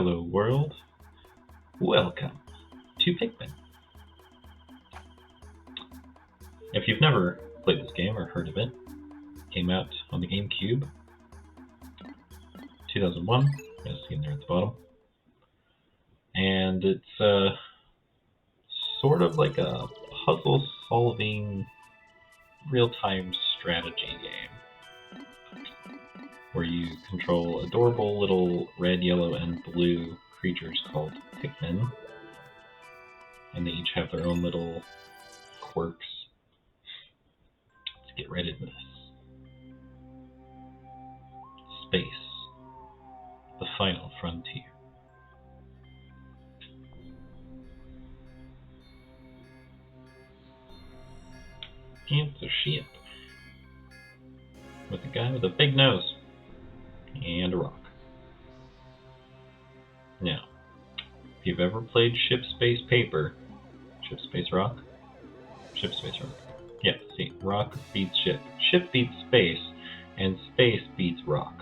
Hello world, welcome to Pikmin. If you've never played this game or heard of it, it came out on the GameCube, 2001, you'll see in there at the bottom. And it's sort of like a puzzle-solving, real-time strategy game, where you control adorable little red, yellow, and blue creatures called Pikmin, and they each have their own little quirks. Let's get right into this. Space, the final frontier. It's a ship with a guy with a big nose and a rock. Now, if you've ever played Ship Space Paper, Ship Space Rock? Ship Space Rock. Yeah, see, rock beats ship. Ship beats space, and space beats rock.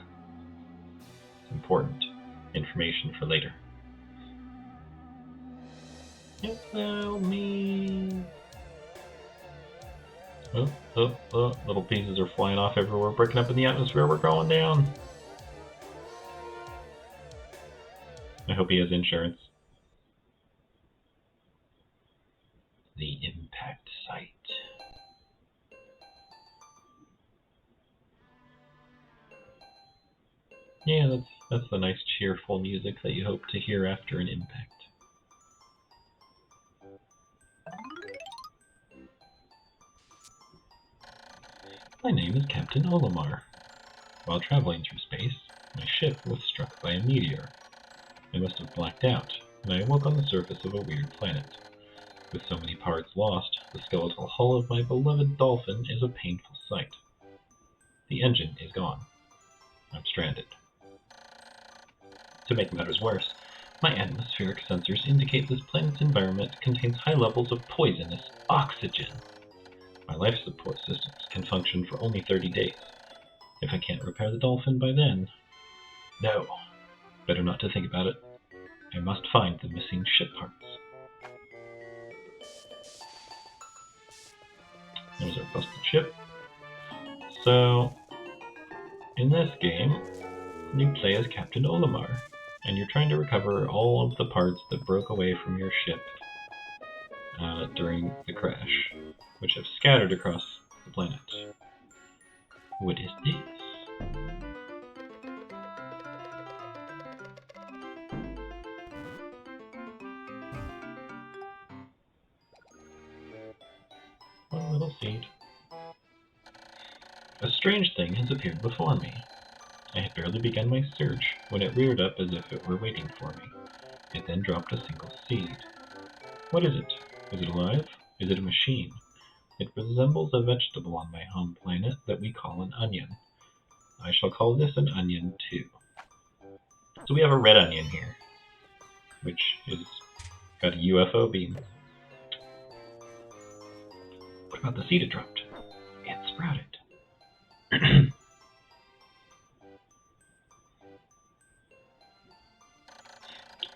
It's important information for later. Help me. Oh, little pieces are flying off everywhere, breaking up in the atmosphere. We're going down. I hope he has insurance. The impact site. Yeah, that's the nice cheerful music that you hope to hear after an impact. My name is Captain Olimar. While traveling through space, my ship was struck by a meteor. I must have blacked out, and I awoke on the surface of a weird planet. With so many parts lost, the skeletal hull of my beloved dolphin is a painful sight. The engine is gone. I'm stranded. To make matters worse, my atmospheric sensors indicate this planet's environment contains high levels of poisonous oxygen. My life support systems can function for only 30 days. If I can't repair the dolphin by then... No. Better not to think about it. I must find the missing ship parts. There's our busted ship. So, in this game, you play as Captain Olimar, and you're trying to recover all of the parts that broke away from your ship during the crash, which have scattered across the planet. What is this? One little seed. A strange thing has appeared before me. I had barely begun my search when it reared up as if it were waiting for me. It then dropped a single seed. What is it? Is it alive? Is it a machine? It resembles a vegetable on my home planet that we call an onion. I shall call this an onion too. So we have a red onion here, which is got a UFO beam. What about the seed it dropped? It sprouted.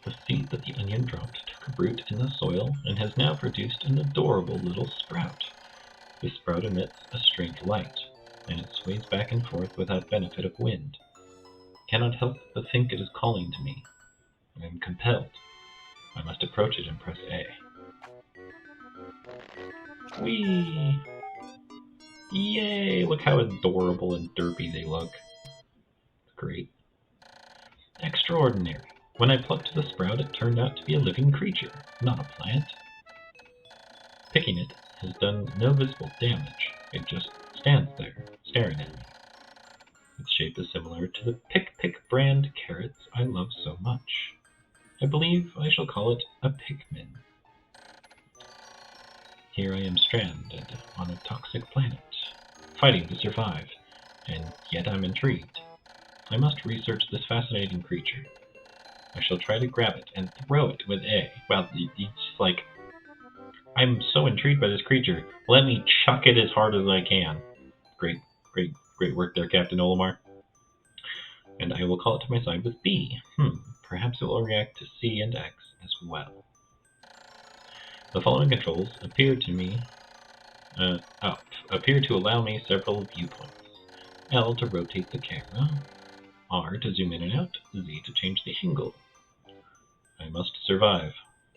The seed that the onion dropped took a root in the soil and has now produced an adorable little sprout. This sprout emits a strange light, and it sways back and forth without benefit of wind. I cannot help but think it is calling to me. I am compelled. I must approach it and press A. Whee! Yay! Look how adorable and derpy they look. It's great. Extraordinary. When I plucked the sprout, it turned out to be a living creature, not a plant. Picking it has done no visible damage. It just stands there, staring at me. Its shape is similar to the Pick brand carrots I love so much. I believe I shall call it a Pikmin. Here I am stranded on a toxic planet, fighting to survive, and yet I'm intrigued. I must research this fascinating creature. I shall try to grab it and throw it with A. Well, it's like, I'm so intrigued by this creature. Let me chuck it as hard as I can. Great work there, Captain Olimar. And I will call it to my side with B. perhaps it will react to C and X as well. The following controls appear to allow me several viewpoints. L to rotate the camera, R to zoom in and out, Z to change the angle. I must survive.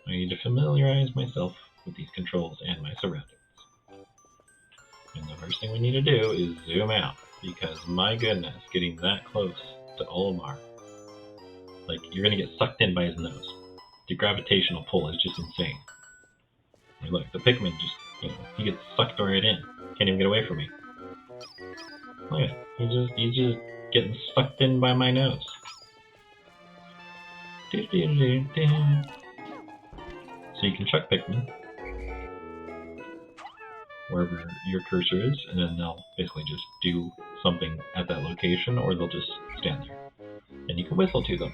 I need to familiarize myself with these controls and my surroundings. And the first thing we need to do is zoom out, because my goodness, getting that close to Olimar, like, you're gonna get sucked in by his nose. The gravitational pull is just insane. I mean, look, the Pikmin just, he gets sucked right in. Can't even get away from me. Look at it. He's just getting sucked in by my nose. So you can chuck Pikmin wherever your cursor is, and then they'll basically just do something at that location, or they'll just stand there. And you can whistle to them.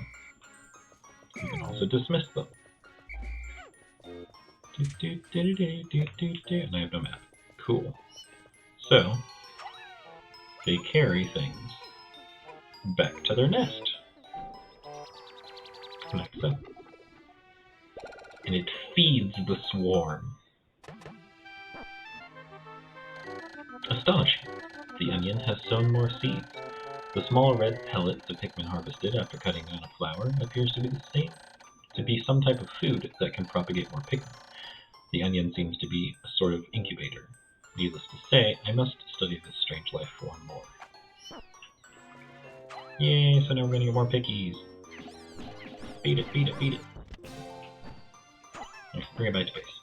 You can also dismiss them. And I have no map. Cool. So, they carry things back to their nest. Like so. And it feeds the swarm. Astonishing! The onion has sown more seeds. The small red pellet the Pikmin harvested after cutting down a flower appears to be some type of food that can propagate more Pikmin. The onion seems to be a sort of incubator. Needless to say, I must study this strange life form more. Yay, so now we're gonna get more pickies. Beat it, beat it, beat it. Right, bring it back to base.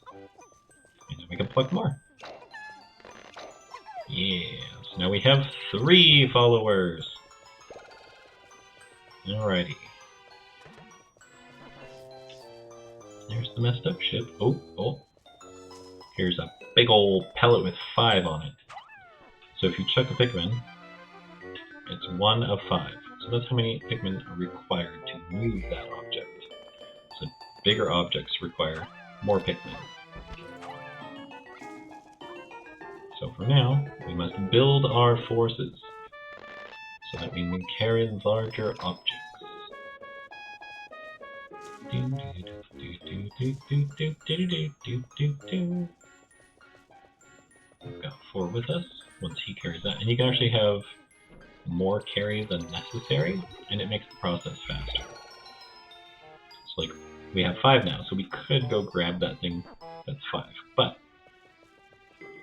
And then we can pluck more. Yeah, so now we have 3 followers. Alrighty. There's the messed up ship. Oh. Here's a big old pellet with 5 on it. So if you chuck a Pikmin, it's 1 of 5. So that's how many Pikmin are required to move that object. So bigger objects require more Pikmin. So for now, we must build our forces so that we can carry larger objects. We've got 4 with us once he carries that. And you can actually have more carry than necessary, and it makes the process faster. So like, we have 5 now, so we could go grab that thing that's 5. But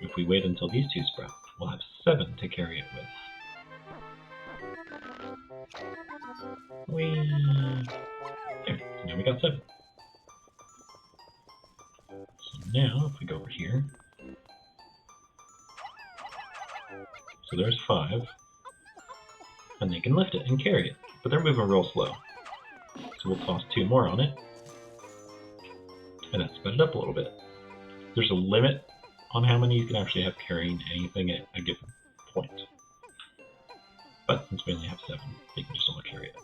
if we wait until these 2 sprout, we'll have 7 to carry it with. Whee! There, so now we got 7. So now, if we go over here, so there's 5, and they can lift it and carry it, but they're moving real slow. So we'll toss 2 more on it, and that sped it up a little bit. There's a limit on how many you can actually have carrying anything at a given point. But since we only have 7, they can just all carry it.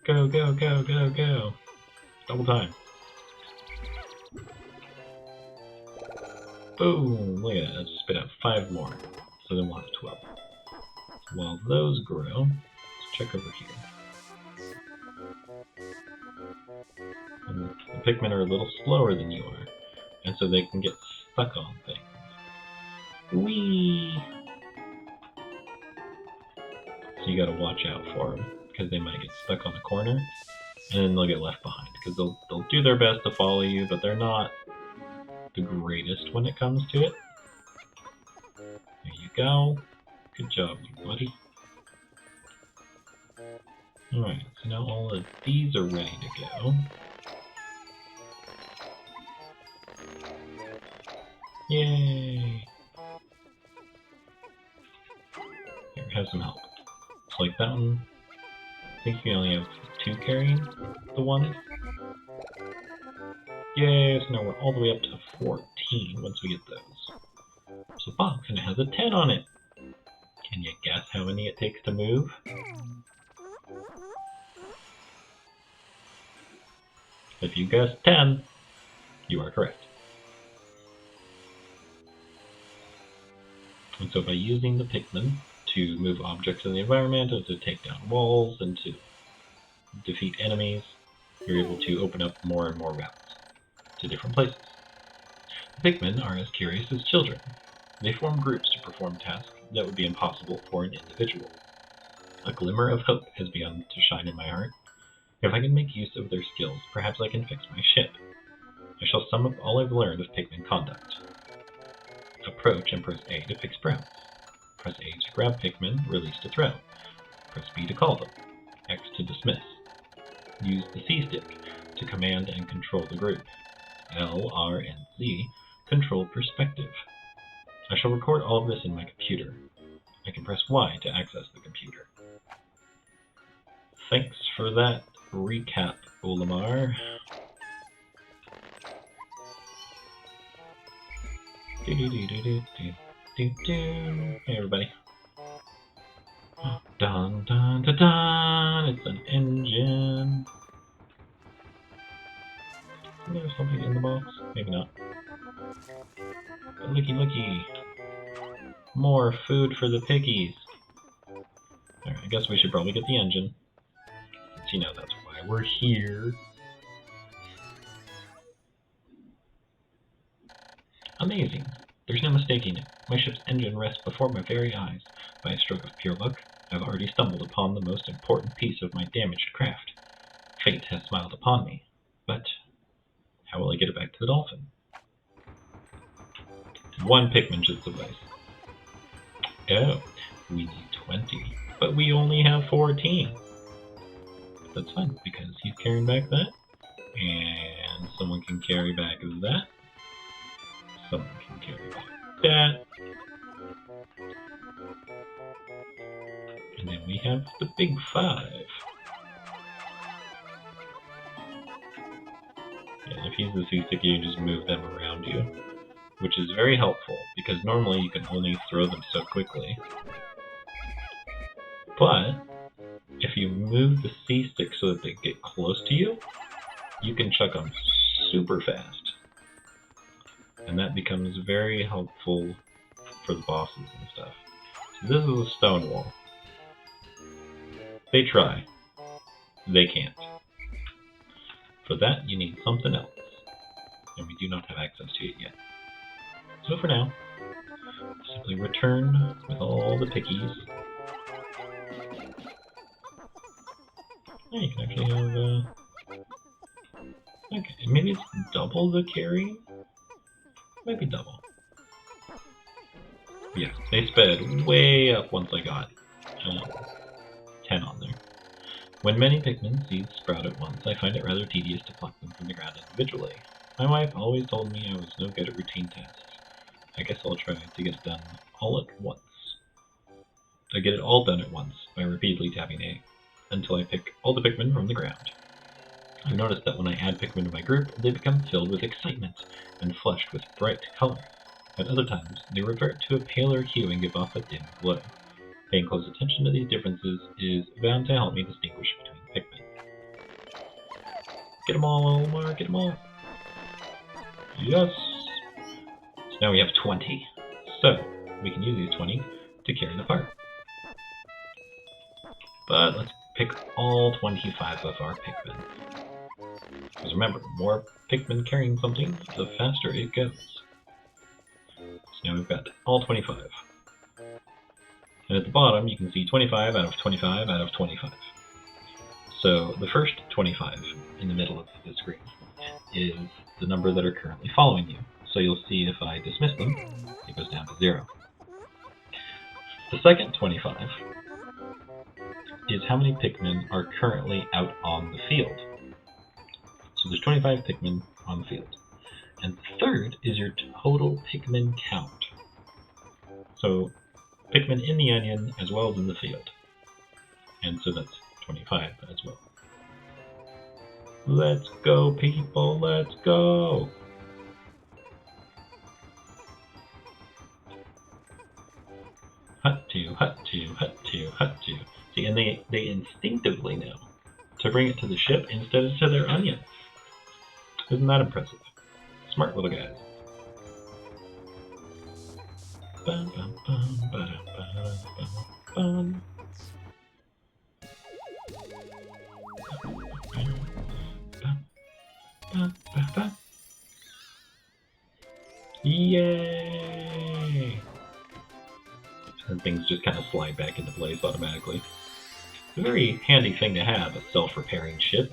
Go, go, go, go, go! Double time. Boom! Look at that, that spit out 5 more. So then we'll have 12. While those grow, let's check over here. And the Pikmin are a little slower than you are, and so they can get stuck on things. Whee! So you gotta watch out for them, because they might get stuck on a corner, and then they'll get left behind, because they'll do their best to follow you, but they're not the greatest when it comes to it. There you go. Good job, you buddy. Alright, so now all of these are ready to go. Yay! Here, have some help. So like that one, I think you only have 2 carrying the one. Yay, so now we're all the way up to 14 once we get those. So box, and it has a 10 on it. Can you guess how many it takes to move? If you guessed 10, you are correct. And so by using the Pikmin to move objects in the environment, and to take down walls, and to defeat enemies, you're able to open up more and more routes to different places. Pikmin are as curious as children. They form groups to perform tasks that would be impossible for an individual. A glimmer of hope has begun to shine in my heart. If I can make use of their skills, perhaps I can fix my ship. I shall sum up all I've learned of Pikmin conduct. Approach and press A to pick sprouts. Press A to grab Pikmin, release to throw. Press B to call them. X to dismiss. Use the C stick to command and control the group. L, R, and Z control perspective. I shall record all of this in my computer. I can press Y to access the computer. Thanks for that recap, Olimar. Hey everybody. Dun dun dun dun! It's an engine. Is there something in the box? Maybe not. But looky. More food for the piggies. Alright, I guess we should probably get the engine. Since you know that's why we're here. Amazing. There's no mistaking it. My ship's engine rests before my very eyes. By a stroke of pure luck, I've already stumbled upon the most important piece of my damaged craft. Fate has smiled upon me. But how will I get it back to the dolphin? 1 Pikmin should suffice. Oh, we need 20. But we only have 14. But that's fine, because he's carrying back that. And someone can carry back that. Someone can carry back that. And then we have the big 5. And if he's the C-stick, you just move them around you, which is very helpful, because normally you can only throw them so quickly. But if you move the C-stick so that they get close to you, you can chuck them super fast. And that becomes very helpful for the bosses and stuff. So this is a stone wall. They try. They can't. For that, you need something else. And we do not have access to it yet. So for now, simply return with all the pickies. Oh, you can actually have, okay, maybe it's double the carry? Maybe double. Yeah, they sped way up once I got 10 on there. When many Pikmin seeds sprout at once, I find it rather tedious to pluck them from the ground individually. My wife always told me I was no good at routine tasks. I guess I'll try to get it done all at once. I get it all done at once by repeatedly tapping A until I pick all the Pikmin from the ground. I've noticed that when I add Pikmin to my group, they become filled with excitement and flushed with bright color. At other times, they revert to a paler hue and give off a dim glow. Paying close attention to these differences is bound to help me distinguish between Pikmin. Get them all, Olimar, get them all! Yes! So now we have 20. So, we can use these 20 to carry the part. But let's pick all 25 of our Pikmin. Because remember, more Pikmin carrying something, the faster it goes. So now we've got all 25. And at the bottom, you can see 25 out of 25 out of 25. So the first 25 in the middle of the screen is the number that are currently following you. So you'll see if I dismiss them, it goes down to 0. The second 25 is how many Pikmin are currently out on the field. So there's 25 Pikmin on the field. And the third is your total Pikmin count. So Pikmin in the onion as well as in the field. And so that's 25 as well. Let's go, people, let's go! Hut-to, hut-to, hut-to, hut-to. See, and they instinctively know to bring it to the ship instead of to their onion. Isn't that impressive? Smart little guys. Bum, bum, bum, ba-dum, ba-dum, bum, bum. Yay! And things just kind of slide back into place automatically. It's a very handy thing to have, a self-repairing ship.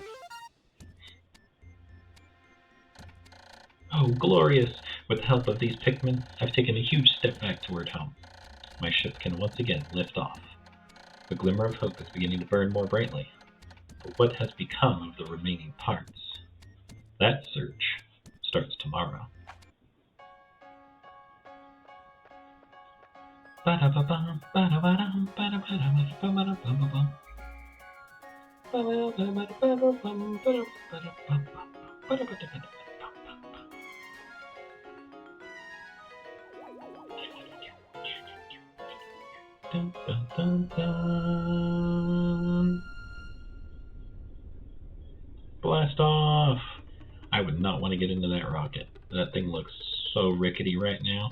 Oh, glorious! With the help of these Pikmin, I've taken a huge step back toward home. My ship can once again lift off. The glimmer of hope is beginning to burn more brightly. But what has become of the remaining parts? That search starts tomorrow. Dun, dun, dun, dun. Blast off! I would not want to get into that rocket. That thing looks so rickety right now.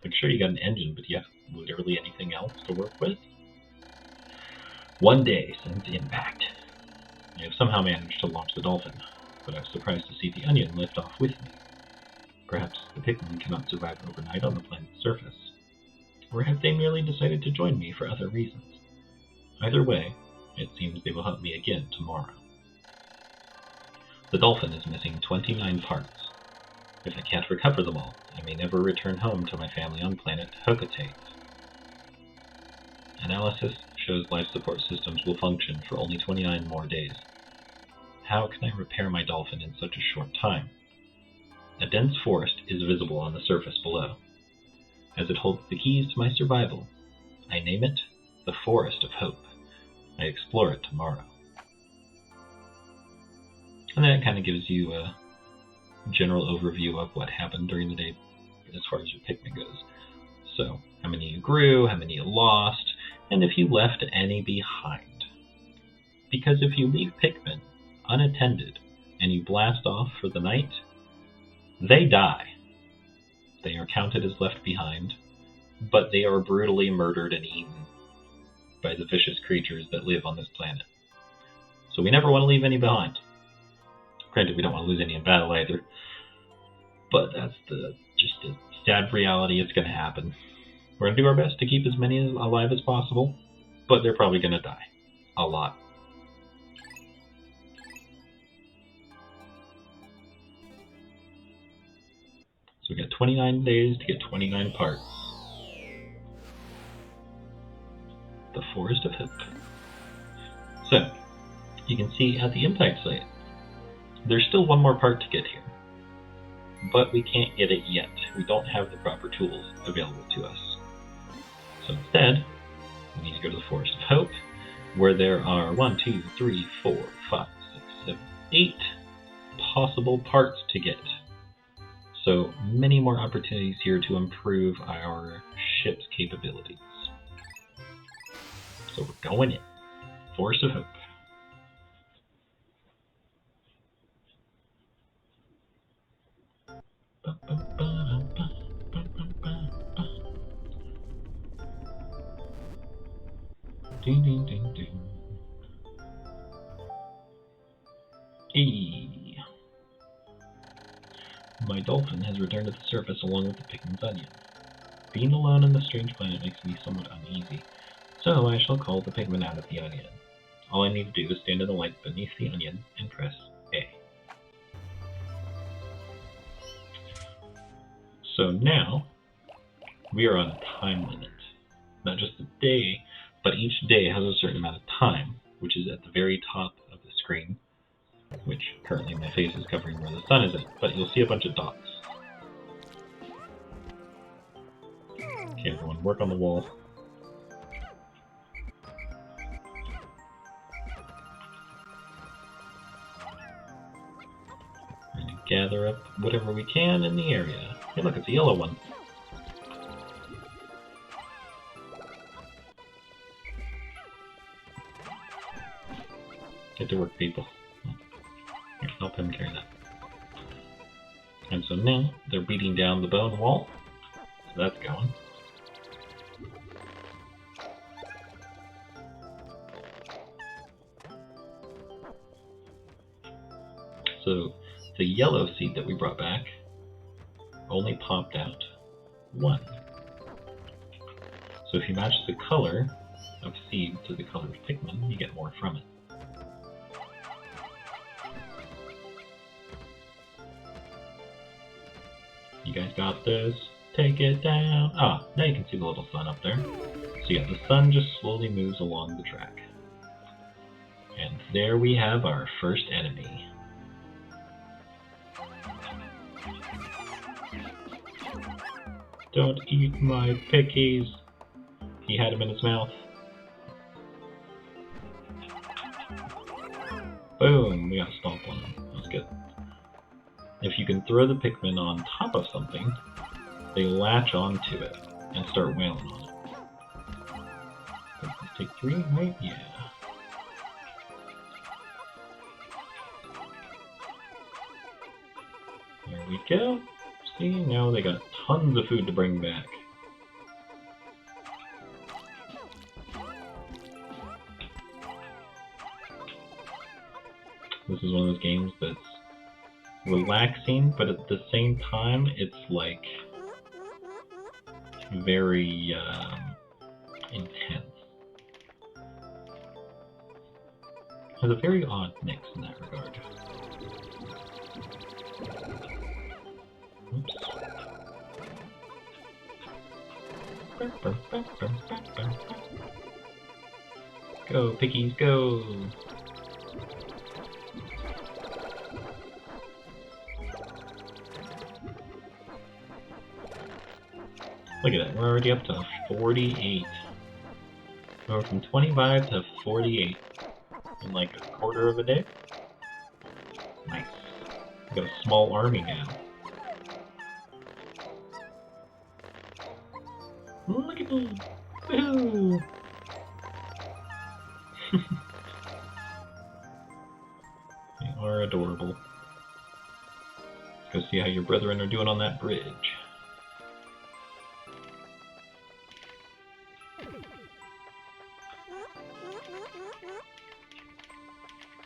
I'm sure you got an engine, but you have literally anything else to work with? One day since impact, I have somehow managed to launch the Dolphin, but I was surprised to see the Onion lift off with me. Perhaps the Pikmin cannot survive overnight on the planet's surface. Or have they merely decided to join me for other reasons? Either way, it seems they will help me again tomorrow. The Dolphin is missing 29 parts. If I can't recover them all, I may never return home to my family on planet Hokate. Analysis shows life support systems will function for only 29 more days. How can I repair my Dolphin in such a short time? A dense forest is visible on the surface below. As it holds the keys to my survival, I name it the Forest of Hope. I explore it tomorrow. And then it kind of gives you a general overview of what happened during the day as far as your Pikmin goes. So, how many you grew, how many you lost, and if you left any behind. Because if you leave Pikmin unattended and you blast off for the night, they die. They are counted as left behind, but they are brutally murdered and eaten by the vicious creatures that live on this planet. So we never want to leave any behind. Granted, we don't want to lose any in battle either, but that's just the sad reality. It's going to happen. We're going to do our best to keep as many alive as possible, but they're probably going to die. A lot. So we got 29 days to get 29 parts. The Forest of Hope. So, you can see at the impact site, there's still one more part to get here. But we can't get it yet. We don't have the proper tools available to us. So instead, we need to go to the Forest of Hope, where there are 1, 2, 3, 4, 5, 6, 7, 8 possible parts to get. So many more opportunities here to improve our ship's capabilities. So we're going in. Forest of Hope. Ding, ding, ding, ding. Hey. My Dolphin has returned to the surface along with the Pikmin's Onion. Being alone on this strange planet makes me somewhat uneasy, so I shall call the Pikmin out of the Onion. All I need to do is stand in the light beneath the Onion and press A. So now, we are on a time limit. Not just a day, but each day has a certain amount of time, which is at the very top of the screen, which currently my face is covering where the sun is at, but you'll see a bunch of dots. Okay, everyone, work on the wall. We're going to gather up whatever we can in the area. Hey, look, it's a yellow one. Get to work, people. Here, help him carry that. And so now, they're beating down the bone wall. So that's going. So the yellow seed that we brought back only popped out 1. So if you match the color of seed to the color of Pikmin, you get more from it. You guys got this. Take it down. Ah, now you can see the little sun up there. So yeah, the sun just slowly moves along the track. And there we have our first enemy. Don't eat my pickies. He had him in his mouth. Boom, we got a stomp on him. That's good. If you can throw the Pikmin on top of something, they latch onto it and start wailing on it. Let's take 3, right? Yeah. There we go. See, now they got tons of food to bring back. This is one of those games that's relaxing, but at the same time, it's like very intense. It has a very odd mix in that regard. Oops. Go, piggies, go! Look at that, we're already up to 48. We're from 25 to 48 in like a quarter of a day. Nice. We got a small army now. Look at me! Woohoo! They are adorable. Let's go see how your brethren are doing on that bridge.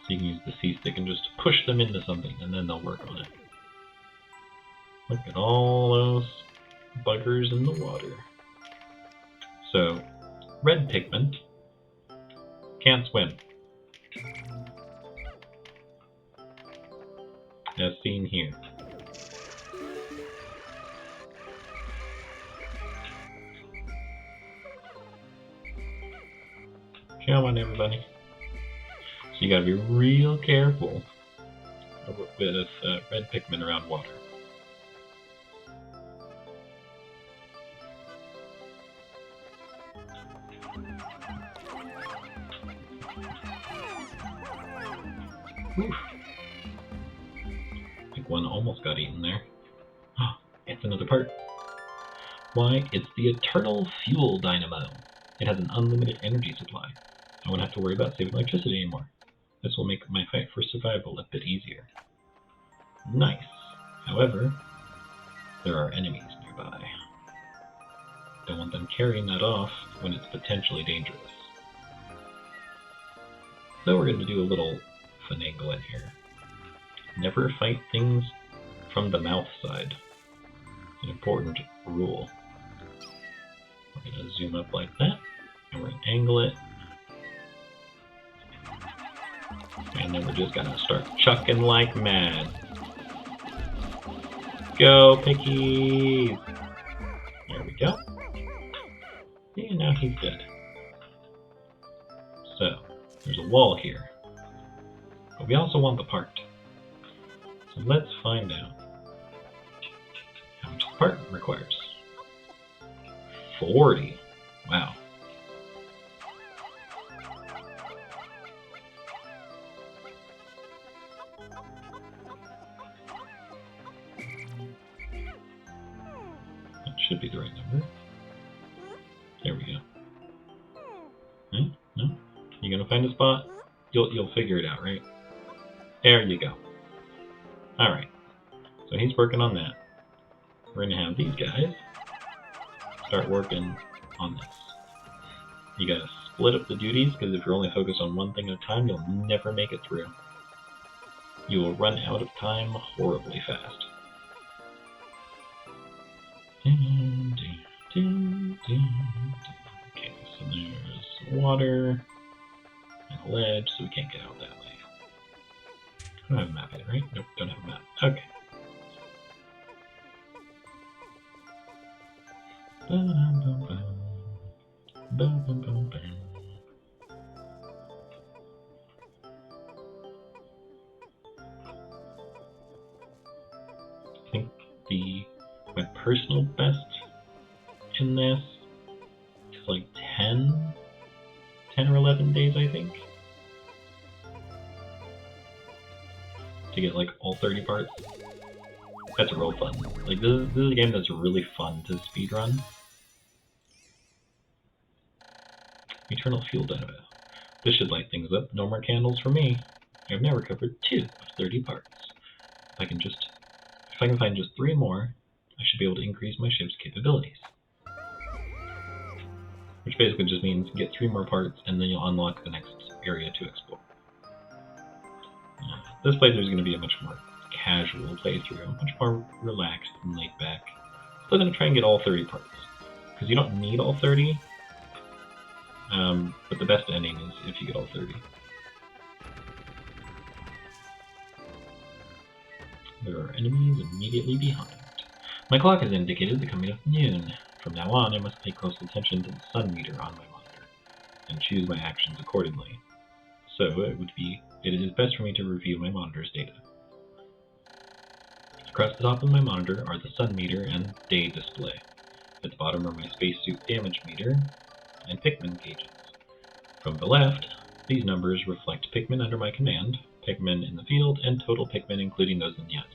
So you can use the C-stick and just push them into something, and then they'll work on it. Look at all those buggers in the water. So, red Pikmin can't swim. As seen here. Come on, everybody. So you gotta be real careful with red Pikmin around water. Oof. I think one almost got eaten there. Oh, it's another part. Why, it's the Eternal Fuel Dynamo. It has an unlimited energy supply. I won't have to worry about saving electricity anymore. This will make my fight for survival a bit easier. Nice. However, there are enemies nearby. Don't want them carrying that off when it's potentially dangerous. So we're going to do a little finagle in here. Never fight things from the mouth side. It's an important rule. We're going to zoom up like that, and we're going to angle it. And then we're just going to start chucking like mad. Go, pickies! There we go. And now he's dead. So, there's a wall here. But we also want the part. So let's find out how much the part requires. 40. Wow. That should be the right number. There we go. Hmm? No? You gonna find a spot? You'll figure it out, right? There you go. Alright. So he's working on that. We're gonna have these guys start working on this. You gotta split up the duties, because if you're only focused on one thing at a time, you'll never make it through. You will run out of time horribly fast. Okay, so there's water and a ledge, so we can't get out that way. I don't have a map yet, right? Nope, don't have a map. Okay. I think my personal best in this is like 10 or 11 days, I think, to get like all 30 parts. That's real fun. Like this is a game that's really fun to speedrun. Eternal fuel dynamo. This should light things up. No more candles for me. I've now recovered 2 of 30 parts. If I can find just 3 more, I should be able to increase my ship's capabilities. Which basically just means get 3 more parts and then you'll unlock the next area to explore. This playthrough is going to be a much more casual playthrough, much more relaxed and laid back. Still going to try and get all 30 parts, because you don't need all 30, but the best ending is if you get all 30. There are enemies immediately behind. My clock has indicated the coming of noon. From now on, I must pay close attention to the sun meter on my monitor, and choose my actions accordingly. So it is best for me to review my monitor's data. Across the top of my monitor are the sun meter and day display. At the bottom are my spacesuit damage meter and Pikmin gauges. From the left, these numbers reflect Pikmin under my command, Pikmin in the field, and total Pikmin including those in the islands.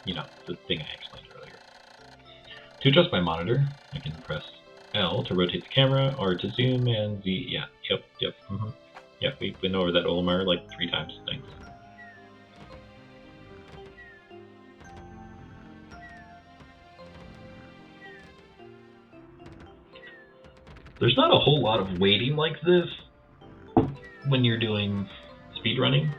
You know, the thing I explained earlier. To adjust my monitor, I can press L to rotate the camera, or to zoom, and Z. Yeah, yep. Yep, we've been over that Olimar like 3 times. Thanks. There's not a whole lot of waiting like this when you're doing speedrunning.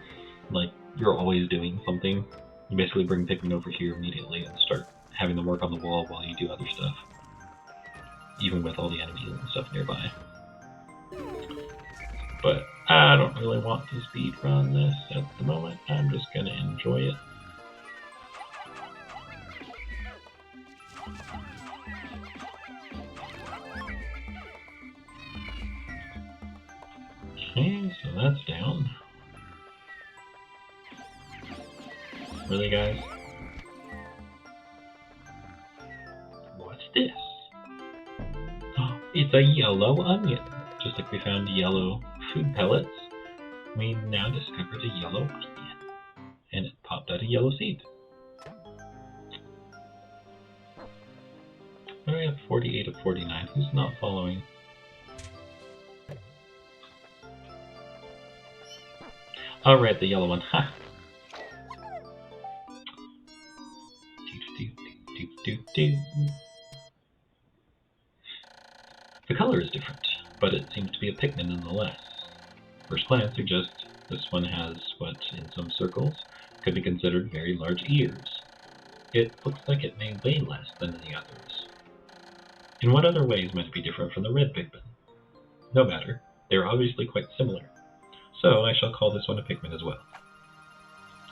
Like, you're always doing something. You basically bring Pikmin over here immediately and start having them work on the wall while you do other stuff. Even with all the enemies and stuff nearby. But I don't really want to speedrun this at the moment. I'm just going to enjoy it. Okay, so that's down. Really, guys? What's this? Oh, it's a yellow onion. Just like we found yellow food pellets, we now discovered a yellow onion. And it popped out a yellow seed. What do we have? 48 of 49. Who's not following? Alright, the yellow one. Ha! The color is different, but it seems to be a Pikmin nonetheless. First glance suggests this one has what, in some circles, could be considered very large ears. It looks like it may weigh less than the others. In what other ways might it be different from the red Pikmin? No matter, they are obviously quite similar. So I shall call this one a Pikmin as well.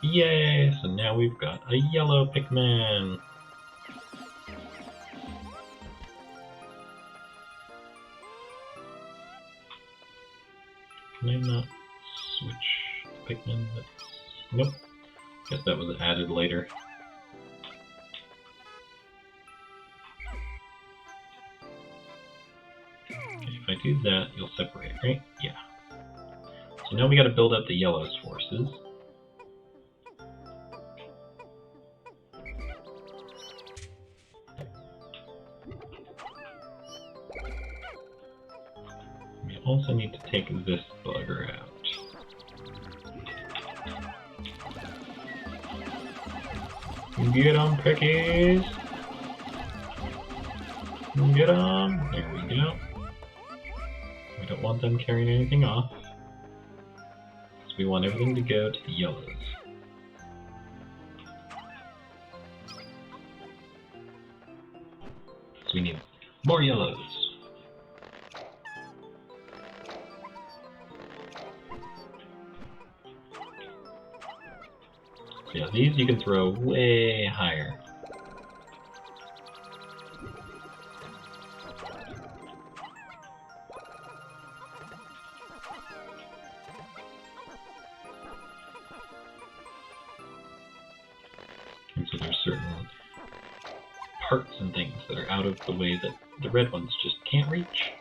Yay! So now we've got a yellow Pikmin! Can I not switch Pikmin? Nope. Guess that was added later. Okay, if I do that, you'll separate, right? Yeah. So now we gotta build up the yellow's forces. We also need to take this bugger out. Get on, prickies! Get on! There we go. We don't want them carrying anything off. We want everything to go to the yellows. So we need more yellows. So yeah, these you can throw way higher. And so there's certain parts and things that are out of the way that the red ones just can't reach.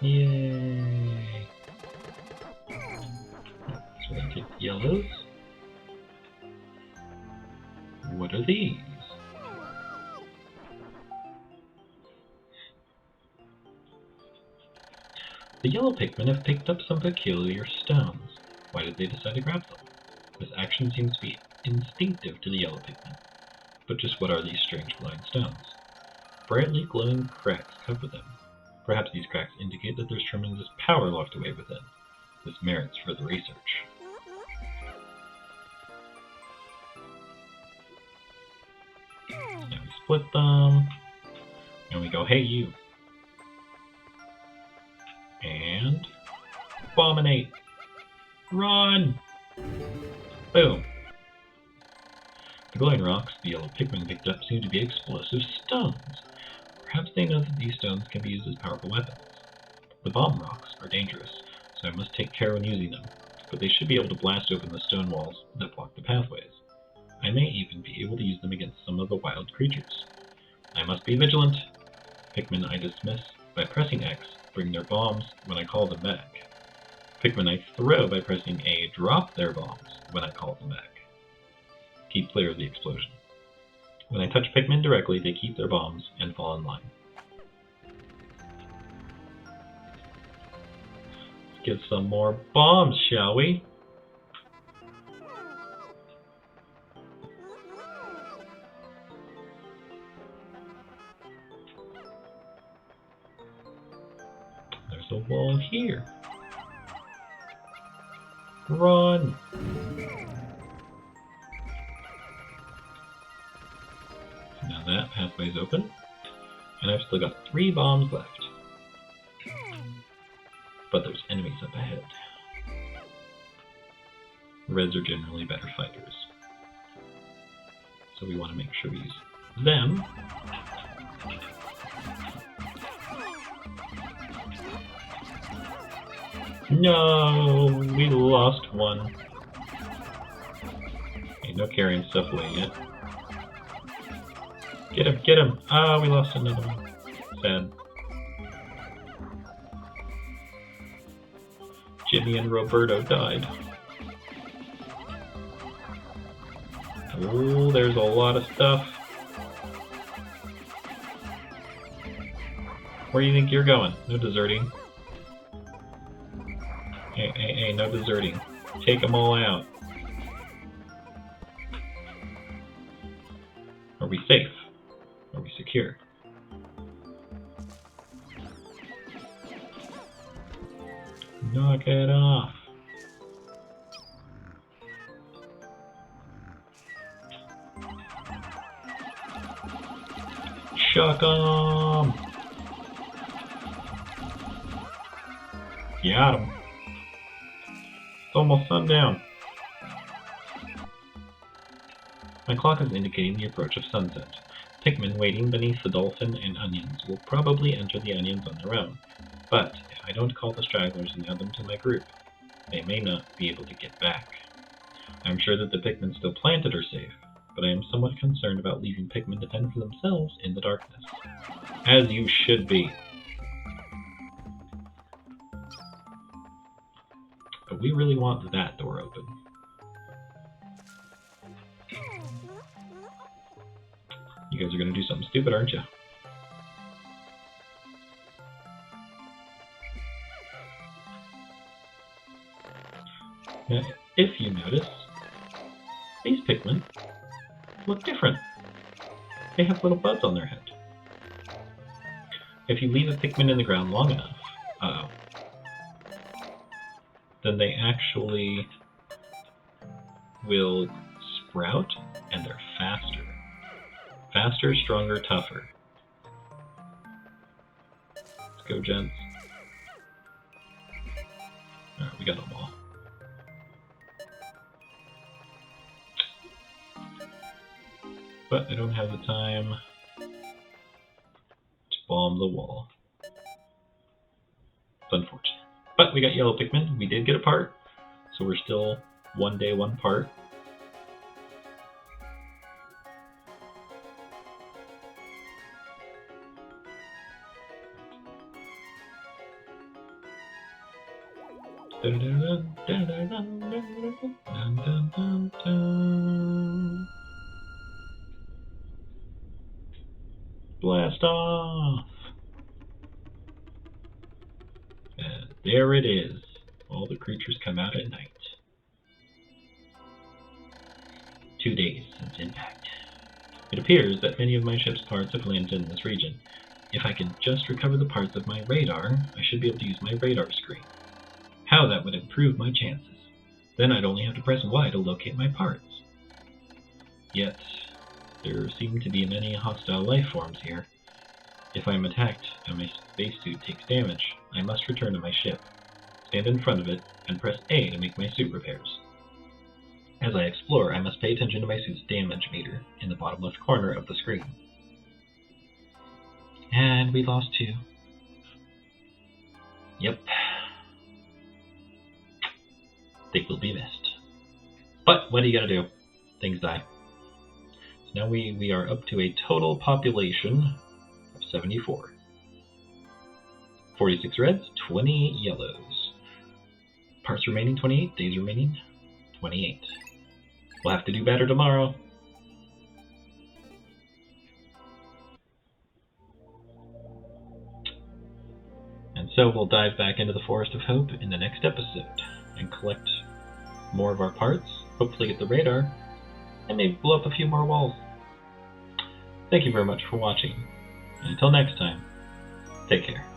Yay! So I take the yellows. What are these? The yellow Pikmin have picked up some peculiar stones. Why did they decide to grab them? This action seems to be instinctive to the yellow Pikmin. But just what are these strange glowing stones? Brightly glowing cracks cover them. Perhaps these cracks indicate that there's tremendous power locked away within. This merits further research. Now we split them. And we go, hey you. And abominate. Run! Boom. The glowing rocks the yellow Pikmin picked up seem to be explosive stones. Perhaps they know that these stones can be used as powerful weapons. The bomb rocks are dangerous, so I must take care when using them, but they should be able to blast open the stone walls that block the pathways. I may even be able to use them against some of the wild creatures. I must be vigilant. Pikmin I dismiss by pressing X bring their bombs when I call them back. Pikmin I throw by pressing A drop their bombs when I call them back. Keep clear of the explosion. When I touch Pikmin directly, they keep their bombs and fall in line. Let's get some more bombs, shall we? There's a wall here. Run! Now that pathway's open, and I've still got 3 bombs left. But there's enemies up ahead. Reds are generally better fighters, so we want to make sure we use them. No, we lost one. Ain't no carrying stuff away yet. Get him, get him! Ah, we lost another one. Sad. Jimmy and Roberto died. Oh, there's a lot of stuff. Where do you think you're going? No deserting. Hey, no deserting. Take them all out. Are we safe? Are we secure? Knock it off. Chuck 'em. Got 'em. It's almost sundown. My clock is indicating the approach of sunset. Pikmin waiting beneath the dolphin and onions will probably enter the onions on their own, but if I don't call the stragglers and add them to my group, they may not be able to get back. I'm sure that the Pikmin still planted are safe, but I am somewhat concerned about leaving Pikmin to fend for themselves in the darkness. As you should be. But we really want that door open. You guys are going to do something stupid, aren't you? Now, if you notice, these Pikmin look different. They have little buds on their head. If you leave a Pikmin in the ground long enough, then they actually will sprout, and they're faster. Faster, stronger, tougher. Let's go, gents. Alright, we got them all. But I don't have the time to bomb the wall. It's unfortunate. But we got yellow Pikmin. We did get a part. So we're still 1 day, 1 part. Blast off! And there it is. All the creatures come out at night. 2 days since impact. It appears that many of my ship's parts have landed in this region. If I can just recover the parts of my radar, I should be able to use my radar screen. How that would improve my chances. Then I'd only have to press Y to locate my parts. Yet, there seem to be many hostile life forms here. If I am attacked and my spacesuit takes damage, I must return to my ship, stand in front of it, and press A to make my suit repairs. As I explore, I must pay attention to my suit's damage meter in the bottom left corner of the screen. And we lost 2. Yep. They will be missed. But what are you gonna do? Things die. So now we are up to a total population of 74. 46 reds, 20 yellows. Parts remaining 28, days remaining 28. We'll have to do better tomorrow. And so we'll dive back into the Forest of Hope in the next episode and collect more of our parts, hopefully get the radar, and maybe blow up a few more walls. Thank you very much for watching, and until next time, take care.